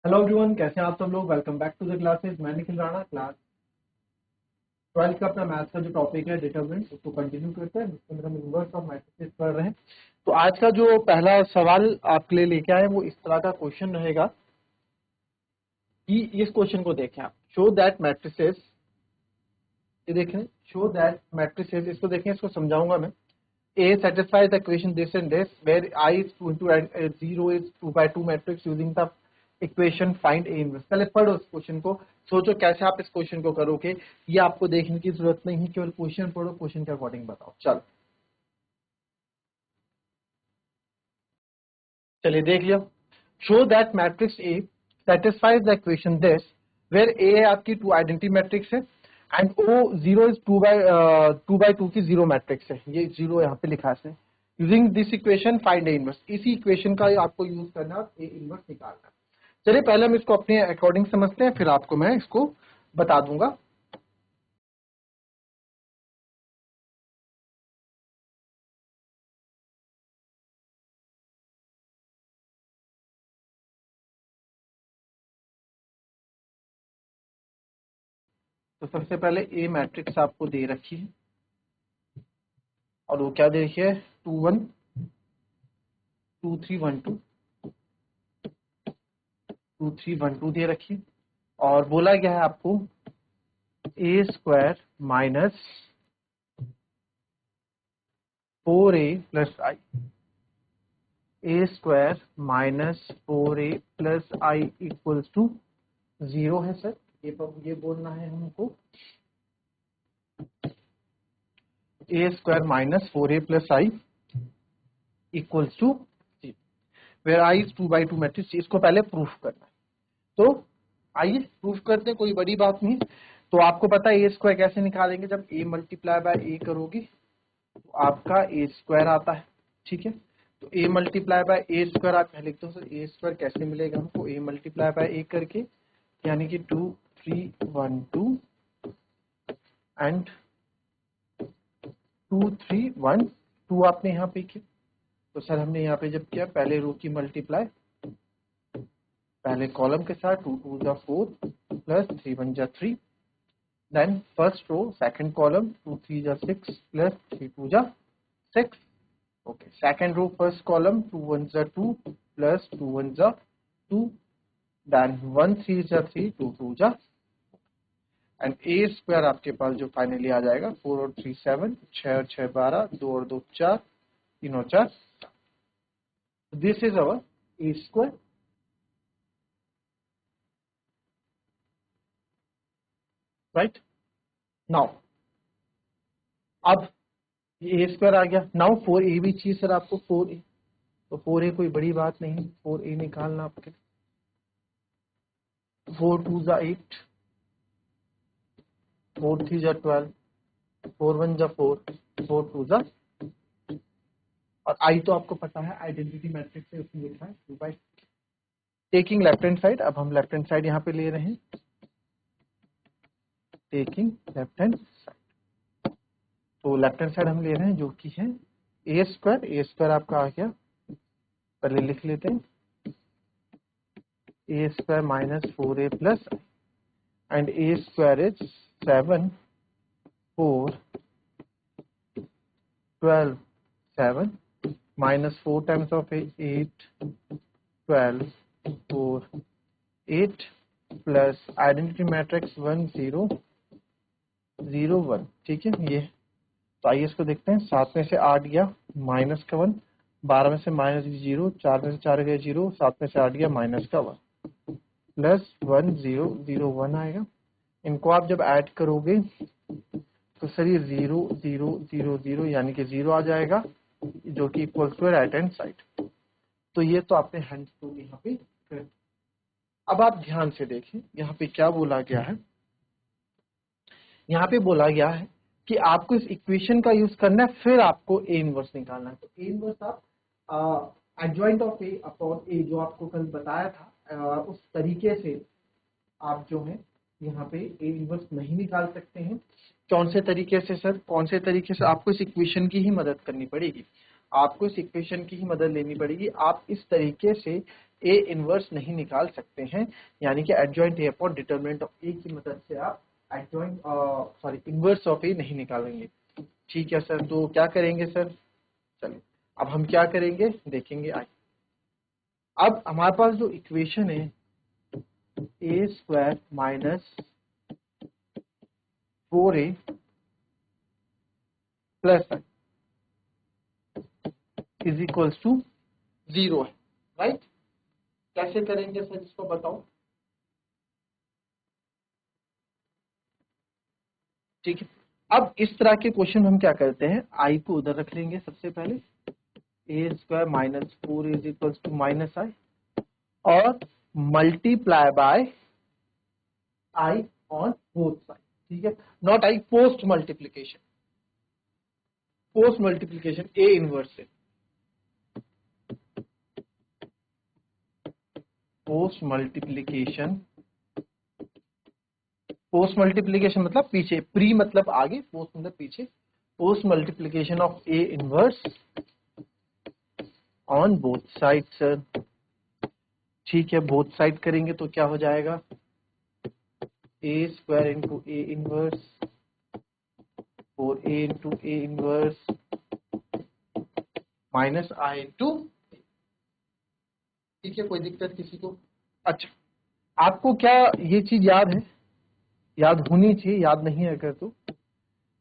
Hello everyone, कैसे हैं आप सब लोग। Welcome back to the classes. मैं निखिल राणा, क्लास 12 का अपना मैथ्स का जो टॉपिक है डिटरमिनेंट, उसको कंटिन्यू करते हैं, जिसके अंदर हम इनवर्स ऑफ मैट्रिसेस पढ़ रहे हैं। तो आज का जो पहला सवाल आपके लिए लेके आए वो इस तरह का क्वेश्चन रहेगा कि इस क्वेश्चन को देखें आप। शो दैट मैट्रिसेस, ये देखें, शो दैट मैट्रिसेस, इसको देखें, इसको समझाऊंगा मैं। A satisfies the equation this and this where I is 2 into 0 is 2 by 2 matrix using the equation find A inverse। पहले पढ़ो इस क्वेश्चन को, सोचो कैसे आप इस क्वेश्चन को करोगे। ये आपको देखने की जरूरत नहीं है, केवल क्वेश्चन पढ़ो, क्वेश्चन के अकॉर्डिंग बताओ। चलो चलिए देख लिया। Show that matrix A satisfies the equation this where A है आपकी 2 आइडेंटिटी मैट्रिक्स है एंड O 0 इज 2 by 2 की 0 मैट्रिक्स है। ये 0 यहाँ पे लिखा है। Using this equation find A inverse, इसी इक्वेशन का आपको यूज करना है, ए इनवर्स निकालना है। चलिए पहले हम इसको अपने अकॉर्डिंग समझते हैं, फिर आपको मैं इसको बता दूंगा। तो सबसे पहले ए मैट्रिक्स आपको दे रखी है और वो क्या दे रखी है, 2 1 2 3 1 2 2 3 1 2 दे रखी है। और बोला गया है आपको A square minus 4a plus I, A square minus 4a plus I equals to 0 है सर। ये बोलना है हमको, A square minus 4a plus I equals to where I is 2 by 2 matrix. इसको पहले प्रूफ करना है, तो आइए प्रूफ करते हैं, कोई बड़ी बात नहीं। तो आपको पता है ए स्क्वायर कैसे निकालेंगे, जब ए मल्टीप्लाई बाय ए करोगी तो आपका ए स्क्वायर आता है, ठीक है। तो ए मल्टीप्लाई बाय ए स्क्वायर आप लिख दो सर। ए स्क्वायर कैसे मिलेगा हमको, ए मल्टीप्लाई बाय ए करके, यानी कि 2 3 1 2 एंड 2 3 1 2 आपने यहाँ पे किया। तो सर हमने यहाँ पे जब किया, पहले रो की मल्टीप्लाई पहले कॉलम के साथ, 2 2 जा 4 प्लस 3 1 जा 3, then first row second column 2 3 जा 6 प्लस 3 2 जा 6। Okay, second row first column 2 1 जा 2 प्लस 2 1 जा 2, देन 1 3 जा 3 2 2 जा, एंड ए स्क्वायर आपके पास जो फाइनली आ जाएगा 4 और 3 7, 6 और 6 12, 2 और 2 4, 3 और 4। This is our A square. Right now, अब ये ए स्क्वायर आ गया। नाउ 4a भी चाहिए सर आपको, 4a। तो 4a कोई बड़ी बात नहीं, 4a निकालना आपके। 4 2 जा 8, 4 3 जा 12, 4 1 जा 4, 4 2 जा, और आई तो आपको पता है आइडेंटिटी मैट्रिक्स से उसमें लिखा है 2 by। Taking left hand side, अब हम लेफ्ट हैंड साइड यहाँ पे ले रहे हैं, टेकिंग लेफ्ट हैंड साइड। तो लेफ्ट हैंड साइड हम ले रहे हैं जो कि है ए स्क्वायर। ए स्क्वायर आपका आ गया, पहले लिख लेते हैं, A square minus 4a plus and A square is 7 4 12 7 minus 4 times of 8 12 4 8 plus identity matrix 1 0 0 1, ठीक है। ये तो आइए इसको देखते हैं। 7 में से 8 गया माइनस का 1, 12 में से माइनस 0, 4 में से 4 गया 0, 7 में से 8 गया माइनस का 1, प्लस 1 0 0 1 आएगा। इनको आप जब ऐड करोगे तो सर ये 0 0 0 0 यानी कि 0 आ जाएगा, जो कि equal to right hand side. तो ये तो आपने हैंड टू यहाँ पे कर। अब आप ध्यान से देखें, यहाँ पे क्या बोला गया है। यहाँ पे बोला गया है कि आपको इस इक्वेशन का यूज करना है, फिर आपको ए इनवर्स निकालना है। तो ए इनवर्स आप एडजॉइंट ऑफ ए अपॉन ए, जो आपको कल बताया था, उस तरीके से आप जो है यहाँ पे ए इनवर्स नहीं निकाल सकते हैं। कौन से तरीके से सर, कौन से तरीके से? आपको इस इक्वेशन की ही मदद करनी पड़ेगी, आपको इस इक्वेशन की ही मदद लेनी पड़ेगी। आप इस तरीके से ए इनवर्स नहीं निकाल सकते हैं, यानी कि adjoint A upon determinant of A की मदद से आप एडजॉइंट इनवर्स ऑफ ए नहीं निकालेंगे। ठीक है सर, तो क्या करेंगे सर? चलिए अब हम क्या करेंगे देखेंगे। आइए, अब हमारे पास जो इक्वेशन है A square minus 4a plus is equals to 0 है, राइट? कैसे करेंगे सर इसको बताओ। ठीक है, अब इस तरह के क्वेश्चन हम क्या करते हैं, आई को उधर रख लेंगे सबसे पहले, A square minus 4 is equals to minus I और multiply by I on both side. ठीक है, not I, post multiplication, post multiplication A inverse से, पोस्ट मल्टीप्लीकेशन, पोस्ट मल्टीप्लीकेशन मतलब पीछे, प्री मतलब आगे, पोस्ट मतलब पीछे, post multiplication of A inverse on both side sir. ठीक है, बोथ साइड करेंगे तो क्या हो जाएगा, A square into A inverse और A into A inverse minus I into. ठीक है, कोई दिक्कत किसी को? अच्छा, आपको क्या ये चीज याद है? याद होनी चाहिए, याद नहीं है अगर तो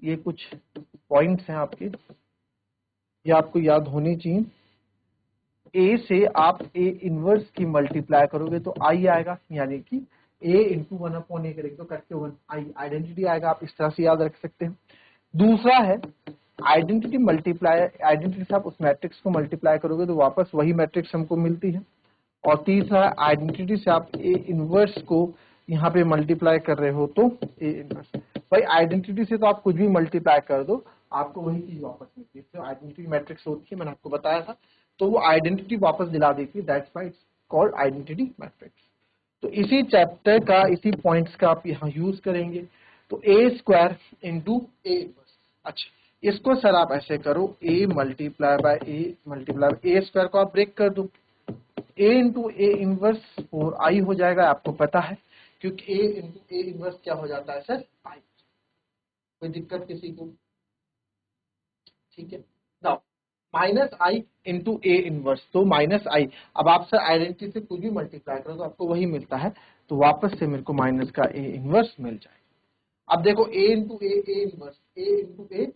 ये कुछ पॉइंट्स हैं आपके, ये आपको याद होनी चाहिए। ए से आप ए इनवर्स की मल्टीप्लाई करोगे तो आई आएगा, यानी कि ए इंटू 1 अपॉन ए करेंगे तो करके 1 आई आइडेंटिटी आएगा। आप इस तरह से याद रख सकते हैं। दूसरा है आइडेंटिटी मल्टीप्लाई, आइडेंटिटी से आप उस मैट्रिक्स को मल्टीप्लाई करोगे तो वापस वही मैट्रिक्स हमको मिलती है। और तीसरा है आइडेंटिटी से आप ए इनवर्स को यहाँ पे मल्टीप्लाई कर रहे हो तो ए इनवर्स, भाई आइडेंटिटी से तो आप कुछ भी मल्टीप्लाई कर दो आपको वही चीज वापस मिलती है। तो आइडेंटिटी मैट्रिक्स होती है, मैंने आपको बताया था, तो वो आइडेंटिटी वापस दिला देती है, that's why it's called identity matrix. तो इसी चैप्टर का, इसी पॉइंट्स का आप यहाँ यूज करेंगे। तो A square into A inverse, अच्छा इसको सर आप ऐसे करो, A multiply by A multiply by A square को आप ब्रेक कर दो, ए इंटू ए इनवर्स और आई हो जाएगा, आपको पता है क्योंकि ए इंटू ए इनवर्स क्या हो जाता है सर, आई। कोई दिक्कत किसी को? ठीक है, now minus I into A inverse, तो माइनस आई, अब आप सर आइडेंटिटी से कुछ भी मल्टीप्लाई करो तो आपको वही मिलता है, तो वापस से मेरे को माइनस का ए इनवर्स मिल जाएगा। अब देखो A into A inverse, A into A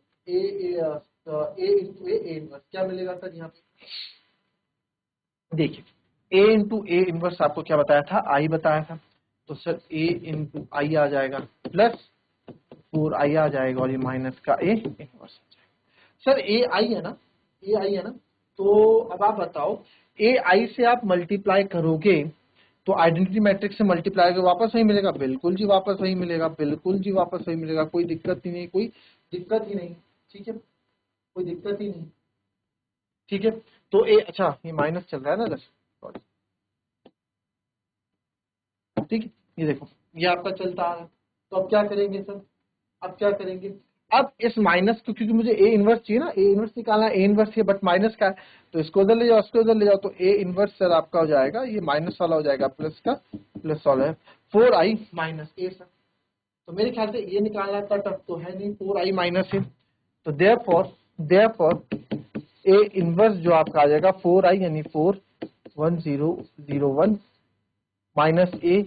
inverse क्या मिलेगा सर यहाँ पे? देखिए ए इंटू ए इनवर्स आपको क्या बताया था, आई बताया था, तो सर ए इंटू आई आ जाएगा प्लस 4 आई आ जाएगा और ये माइनस का ए इनवर्स आ जाएगा। सर ए आई है ना, ए आई है ना, तो अब आप बताओ ए आई से आप मल्टीप्लाई करोगे तो आइडेंटिटी मैट्रिक्स से मल्टीप्लाई करोगे वापस वही मिलेगा, बिल्कुल जी वापस वही मिलेगा, बिल्कुल जी वापस वही मिलेगा, कोई दिक्कत ही नहीं, कोई दिक्कत ही नहीं। ठीक है, कोई दिक्कत ही नहीं। ठीक है, तो ए, अच्छा ये माइनस चल रहा है ना दस, सॉरी, ठीक है, ये देखो ये आपका चलता आ रहा है। तो अब क्या करेंगे सर, अब क्या करेंगे, अब इस माइनस को, क्योंकि मुझे ए इनवर्स चाहिए ना, ए इनवर्स निकालना है, ए इनवर्स है बट माइनस का है, तो इसको उधर ले जाओ, इसको उधर ले जाओ, तो ए इनवर्स सर आपका हो जाएगा, ये माइनस वाला हो जाएगा प्लस का प्लस वाला है 4i माइनस ए सर। तो मेरे ख्याल से ये निकालना इतना टफ तो है नहीं, 4i माइनस है, तो देयरफॉर ए इनवर्स जो आपका आ जाएगा 4i यानी 41001 माइनस ए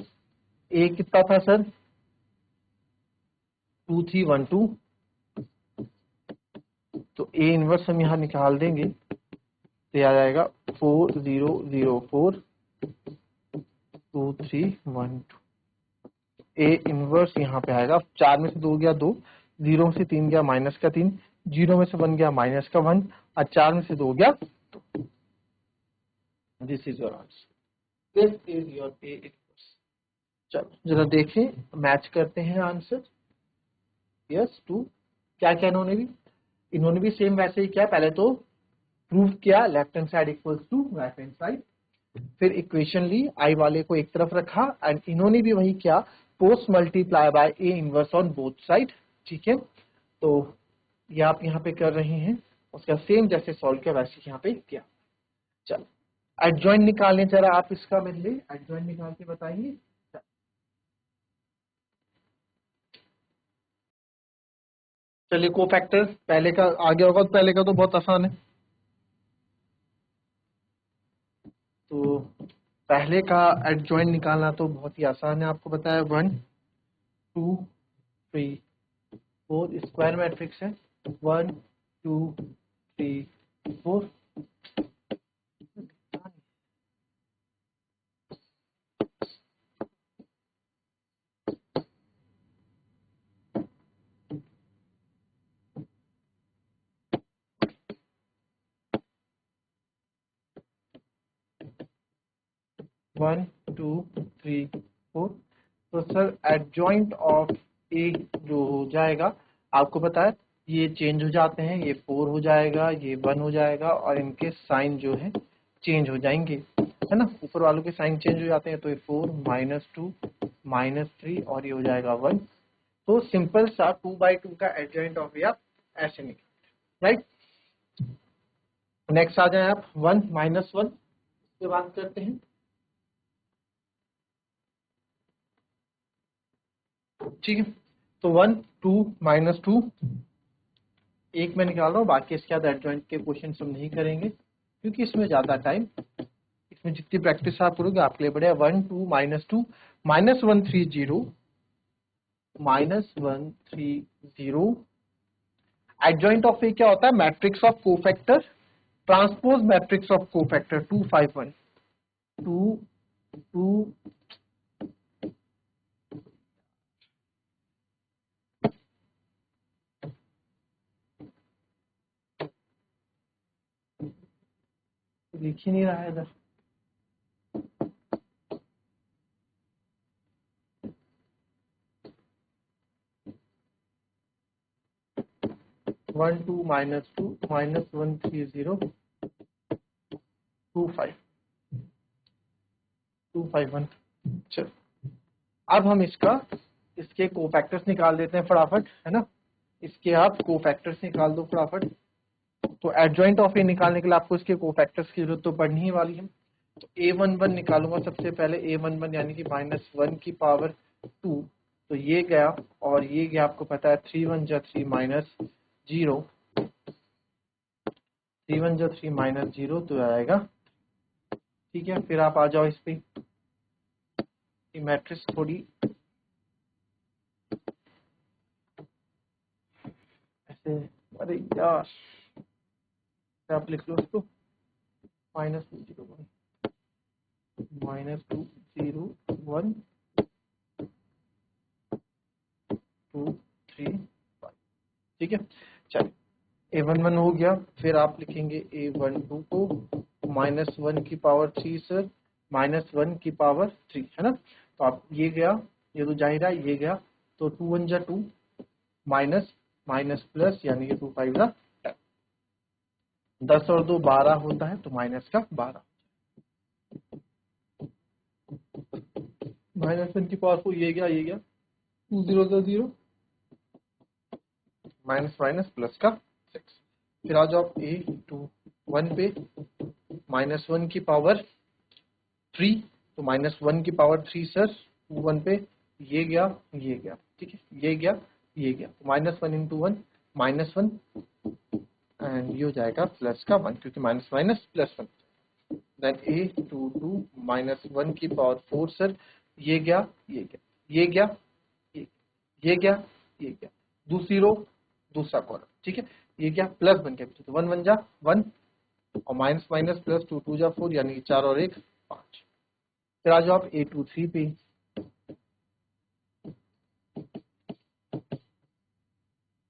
कितना था सर 2312, तो ए इनवर्स हम यहाँ निकाल देंगे तो आ जाएगा 40042312। ए इनवर्स यहाँ पे आएगा, 4 में से 2 गया 2, 0 में से 3 गया माइनस का 3, 0 में से 1 गया माइनस का 1 और 4 में से 2 गया 2। This is your answer, this is your A inverse. चलो जरा देखें, मैच करते हैं आंसर। यस टू, क्या क्या इन्होंने भी सेम वैसे ही किया, पहले तो प्रूव किया left hand side equals to right hand side, फिर इक्वेशन ली, आई वाले को एक तरफ रखा, एंड इन्होंने भी वही किया, post multiply by A inverse on both side. ठीक है, तो ये आप यहाँ पे कर रहे हैं, उसका सेम जैसे सॉल्व किया वैसे यहाँ पे किया। चलो एडजॉइंट निकालने जरा आप इसका मेरे लिए एडजॉइंट निकाल के बताइए। चलिए कोफैक्टर्स पहले का आगे होगा, तो पहले का तो बहुत आसान है। तो पहले का एडजॉइंट निकालना तो बहुत ही आसान है, आपको बताया 1 2 3 4 स्क्वायर मैट्रिक्स है 1 2 3 4। 1 2 3 4। तो सर एडजॉइंट ऑफ ए जो हो जाएगा, आपको पता है ये चेंज हो जाते हैं, ये 4 हो जाएगा, ये 1 हो जाएगा, और इनके साइन जो है चेंज हो जाएंगे, है ना। ऊपर वालों के साइन चेंज हो जाते हैं, तो ये 4 -2 -3 और ये हो जाएगा 1। तो सिंपल सा 2/2 का एडजॉइंट ऑफ ए आप ऐसे निकाल, राइट। नेक्स्ट आ जाए आप 1 -1 की बात करते हैं। ठीक है, तो 1 2 -2 एक में निकाल रहा हूँ, बाकी इसके बाद एडजॉइंट के क्वेश्चन हम नहीं करेंगे क्योंकि इसमें ज्यादा टाइम, इसमें जितनी प्रैक्टिस आप करोगे आपके लिए बढ़िया। 1 2 -2 -130 -130। एडजॉइंट ऑफ ए क्या होता है? Matrix of cofactor transpose matrix of cofactor 2 5 1 2 2। दिख ही नहीं रहा है इधर। 1 2 -2 -130 2 5 2 5 1। चलो अब हम इसके कोफैक्टर्स निकाल देते हैं फटाफट, है ना। इसके आप कोफैक्टर्स निकाल दो फटाफट। तो एडजॉइंट ऑफ ए निकालने के लिए आपको इसके कोफैक्टर्स की जरूरत तो पड़नी ही वाली है। तो a11 निकालूंगा सबसे पहले, a11 यानी कि -1 की पावर 2। तो ये गया और ये गया, आपको पता है 3 1 जा 3 -0 3 1 जा 3 -0 तो आएगा। ठीक है, फिर आप आ जाओ इस पे, मैट्रिक्स थोड़ी ऐसे, अरे यार आप लिख लो इसको -2 0 1 -2 0 1 2 3 5। ठीक है, चलिए a11 हो गया। फिर आप लिखेंगे a12 को -1 की पावर 3 सर, -1 की पावर 3, है ना। तो आप ये गया, ये तो जाहिर है ये गया, तो 2 1 जा 2 माइनस माइनस प्लस, यानी कि 2 5 जा 10। 10 और 2 12 होता है, तो माइनस का 12। -1 की पावर 4 ये गया 2 0 जा 0 माइनस माइनस प्लस का 6। फिर आ जाओ a21 पे -1 की पावर 3, तो -1 की पावर 3 सर 1 पे ये गया ये गया। ठीक है, ये गया ये गया, -1 इंटू 1 -1 एंड ये हो जाएगा प्लस का 1, क्योंकि minus minus plus 1। Then a22 -1 की पावर 4 सर, ये गया ये गया ये गया ये गया ये गया, दूसरी रो दूसरा कॉलम। ठीक है, ये क्या प्लस बन गया, तो 1 1 जा 1 और माइनस माइनस प्लस 2 2 जा 4, यानी 4 और 1 5। फिर आ जाओ आप a23 पे,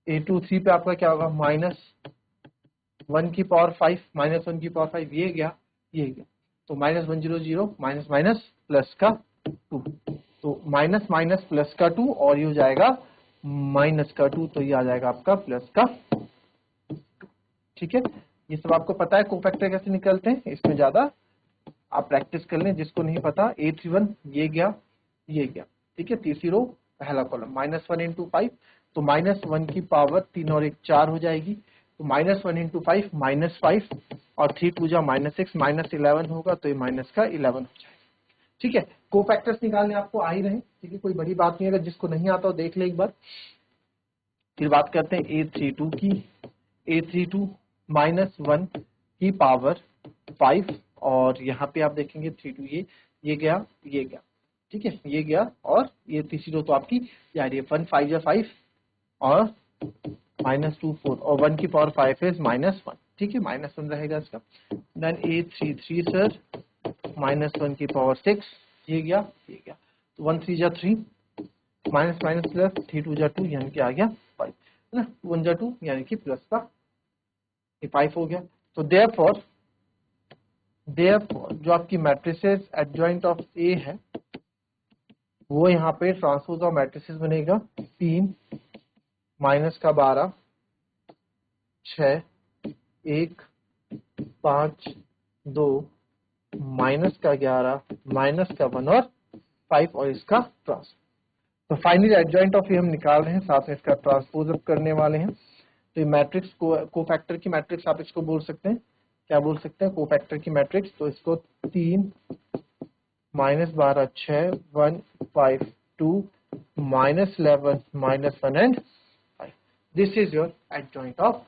a23 पे आपका क्या होगा? -1 की पावर 5 -1 की पावर 5 ये गया ये गया, तो -1 0 0 माइनस माइनस प्लस का 2, तो माइनस माइनस प्लस का 2 और ये हो जाएगा माइनस का 2, तो ये आ जाएगा आपका प्लस का 2। ठीक है, ये सब आपको पता है कोफैक्टर कैसे निकलते हैं, इसमें ज्यादा आप प्रैक्टिस कर लें। जिसको नहीं पता, a31 ये गया ये गया। ठीक है, तीसरी रो पहला कॉलम -1 इंटू 5, तो -1 की पावर 3 और 1 4 हो जाएगी, तो -1 इंटू 5 -5 और 3 2 जा -6 -11 होगा, तो ये माइनस का 11 हो जाएगा। ठीक है, कोफैक्टर्स निकालने आपको आ ही रहे, ठीक है, कोई बड़ी बात नहीं। अगर जिसको नहीं आता हो देख ले एक बार। फिर बात करते हैं A32 की। A32 -1 की पावर 5, और यहाँ पे आप देखेंगे 32 ये गया, ये गया, ठीक है, ये गया, और ये तीसरी रो तो आपकी जा रही है। 1 5 जा 5 और -2 4, और 1 की पावर 5 इज -1, ठीक है, -1 रहेगा इसका। देन A33 सर -1 की पावर 6, ये गया, ये गया, तो 1 3 जा 3, माइनस माइनस प्लस, 3 2 जा 2, यानी कि आ गया 5, है ना, 2 1 जा 2, यानी कि प्लस का 5 हो गया। तो देयरफॉर जो आपकी मैट्रिसेस एडजॉइंट ऑफ ए है, वो यहाँ पे ट्रांसपोज ऑफ मैट्रिसेस बनेगा 3 माइनस का 12 6 1 5 2 माइनस का 11 माइनस का 1 और 5, और इसका ट्रांसपोज। तो फाइनली एडजॉइंट ऑफ ए हम निकाल रहे हैं, साथ में इसका ट्रांसपोज अप करने वाले हैं। तो ये मैट्रिक्स कोफैक्टर की मैट्रिक्स आप इसको बोल सकते हैं, क्या बोल सकते हैं, कोफैक्टर की मैट्रिक्स। तो इसको 3 -12 6 1 5 2 -11 -1 and 5, this is your adjoint of.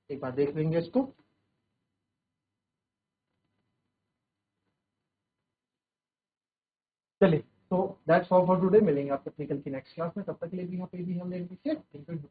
एक बार देख लेंगे इसको। चलिए, तो दैट्स ऑल फॉर टुडे। मिलेंगे आप टेक्निकल की नेक्स्ट क्लास में, तब तक के लिए भी यहाँ पे भी हम लेंगे। Thank you.